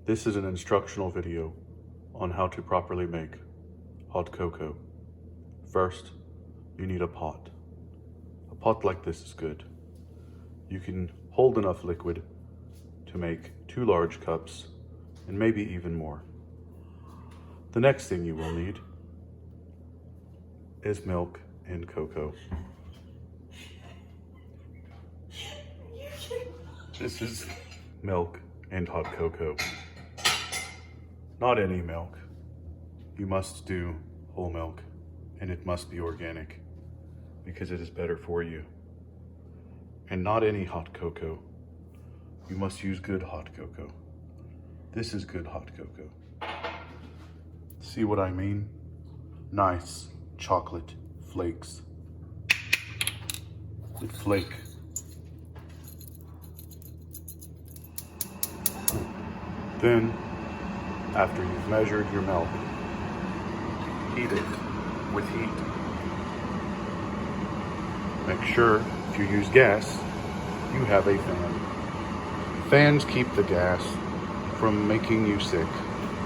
This is an instructional video on how to properly make hot cocoa. First, you need a pot. A pot like this is good. You can hold enough liquid to make 2 large cups and maybe even more. The next thing you will need is milk and cocoa. This is milk and hot cocoa. Not any milk. You must do whole milk, and it must be organic because it is better for you. And not any hot cocoa. You must use good hot cocoa. This is good hot cocoa. See what I mean? Nice chocolate flakes. They flake. Then, after you've measured your milk, heat it with heat. Make sure if you use gas, you have a fan. Fans keep the gas from making you sick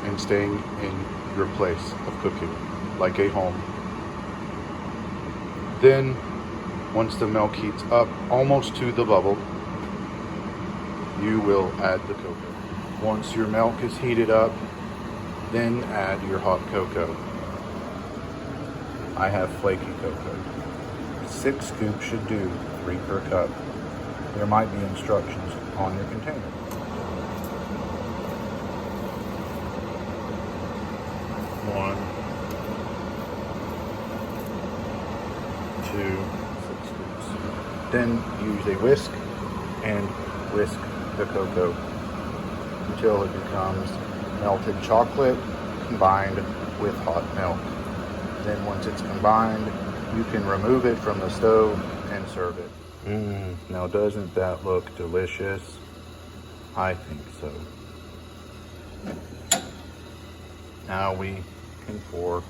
and staying in your place of cooking, like a home. Then, once the milk heats up almost to the bubble, you will add the cocoa. Once your milk is heated up, then add your hot cocoa. I have flaky cocoa. 6 scoops should do, 3 per cup. There might be instructions on your container. One, 2, 6 scoops. Then use a whisk and whisk the cocoa until it becomes melted chocolate combined with hot milk. Then once it's combined, you can remove it from the stove and serve it. Now doesn't that look delicious? I think so. Now we can pour